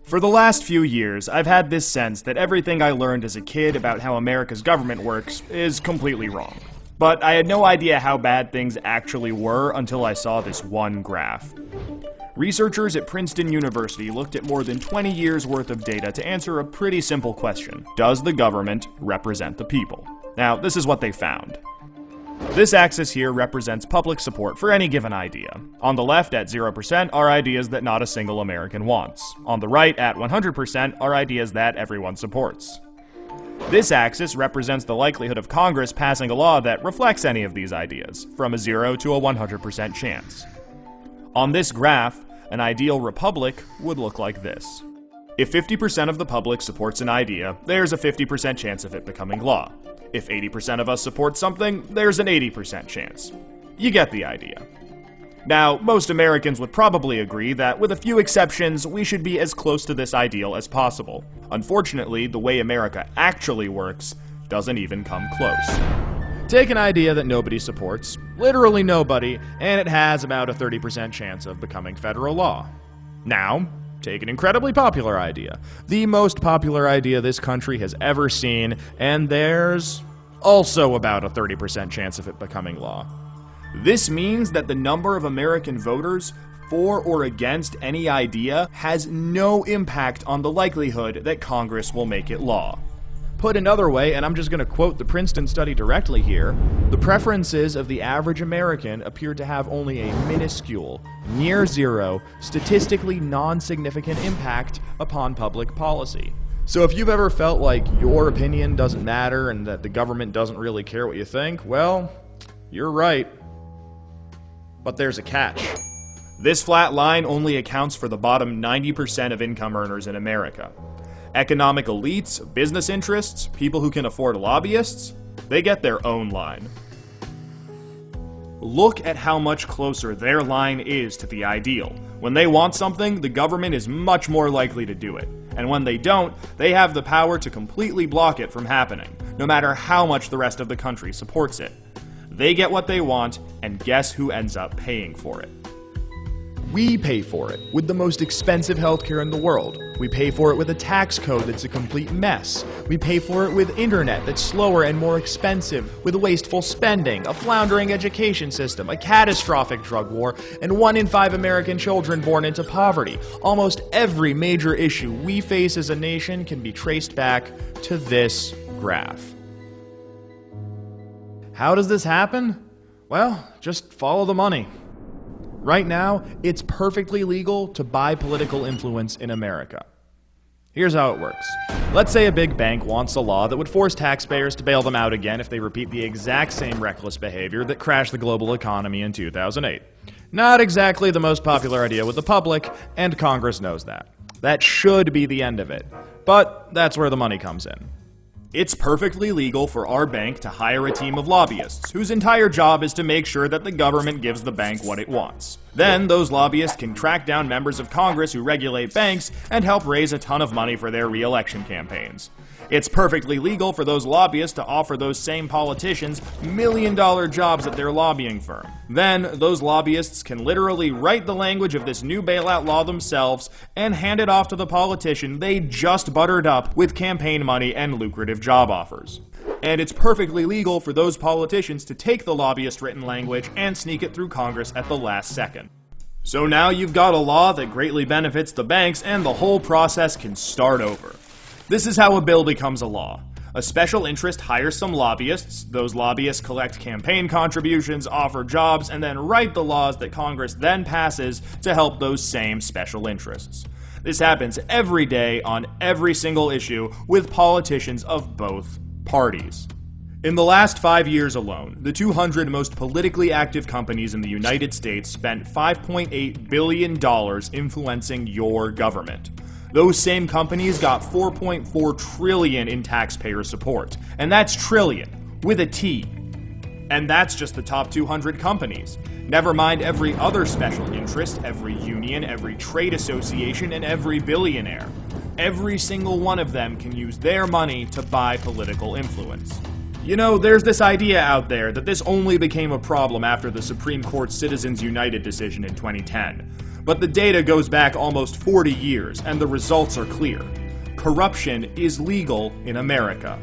For the last few years, I've had this sense that everything I learned as a kid about how America's government works is completely wrong. But I had no idea how bad things actually were until I saw this one graph. Researchers at Princeton University looked at more than 20 years worth of data to answer a pretty simple question. Does the government represent the people? Now, this is what they found. This axis here represents public support for any given idea. On the left, at 0%, are ideas that not a single American wants. On the right, at 100%, are ideas that everyone supports. This axis represents the likelihood of Congress passing a law that reflects any of these ideas, from a 0 to a 100% chance. On this graph, an ideal republic would look like this. If 50% of the public supports an idea, there's a 50% chance of it becoming law. If 80% of us support something, there's an 80% chance. You get the idea. Now, most Americans would probably agree that, with a few exceptions, we should be as close to this ideal as possible. Unfortunately, the way America actually works doesn't even come close. Take an idea that nobody supports, literally nobody, and it has about a 30% chance of becoming federal law. Now, take an incredibly popular idea, the most popular idea this country has ever seen, and there's also about a 30% chance of it becoming law. This means that the number of American voters for or against any idea has no impact on the likelihood that Congress will make it law. Put another way, and I'm just going to quote the Princeton study directly here, the preferences of the average American appear to have only a minuscule, near zero, statistically non-significant impact upon public policy. So if you've ever felt like your opinion doesn't matter and that the government doesn't really care what you think, well, you're right. But there's a catch. This flat line only accounts for the bottom 90% of income earners in America. Economic elites, business interests, people who can afford lobbyists, they get their own line. Look at how much closer their line is to the ideal. When they want something, the government is much more likely to do it. And when they don't, they have the power to completely block it from happening, no matter how much the rest of the country supports it. They get what they want, and guess who ends up paying for it? We pay for it with the most expensive healthcare in the world. We pay for it with a tax code that's a complete mess. We pay for it with internet that's slower and more expensive, with wasteful spending, a floundering education system, a catastrophic drug war, and 1 in 5 American children born into poverty. Almost every major issue we face as a nation can be traced back to this graph. How does this happen? Well, just follow the money. Right now, it's perfectly legal to buy political influence in America. Here's how it works. Let's say a big bank wants a law that would force taxpayers to bail them out again if they repeat the exact same reckless behavior that crashed the global economy in 2008. Not exactly the most popular idea with the public, and Congress knows that. That should be the end of it. But that's where the money comes in. It's perfectly legal for our bank to hire a team of lobbyists whose entire job is to make sure that the government gives the bank what it wants. Then, those lobbyists can track down members of Congress who regulate banks and help raise a ton of money for their re-election campaigns. It's perfectly legal for those lobbyists to offer those same politicians million-dollar jobs at their lobbying firm. Then, those lobbyists can literally write the language of this new bailout law themselves and hand it off to the politician they just buttered up with campaign money and lucrative job offers. And it's perfectly legal for those politicians to take the lobbyist-written language and sneak it through Congress at the last second. So now you've got a law that greatly benefits the banks, and the whole process can start over. This is how a bill becomes a law. A special interest hires some lobbyists, those lobbyists collect campaign contributions, offer jobs, and then write the laws that Congress then passes to help those same special interests. This happens every day on every single issue with politicians of both parties. In the last 5 years alone, the 200 most politically active companies in the United States spent $5.8 billion influencing your government. Those same companies got $4.4 trillion in taxpayer support. And that's trillion, with a T. And that's just the top 200 companies. Never mind every other special interest, every union, every trade association, and every billionaire. Every single one of them can use their money to buy political influence. You know, there's this idea out there that this only became a problem after the Supreme Court's Citizens United decision in 2010. But the data goes back almost 40 years, and the results are clear. Corruption is legal in America.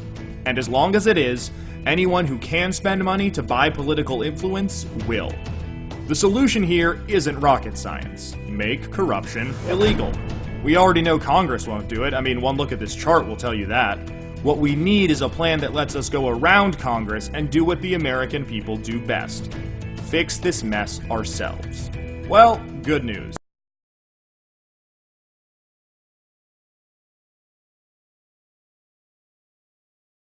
And as long as it is, anyone who can spend money to buy political influence will. The solution here isn't rocket science. Make corruption illegal. We already know Congress won't do it. I mean, one look at this chart will tell you that. What we need is a plan that lets us go around Congress and do what the American people do best. Fix this mess ourselves. Well, good news.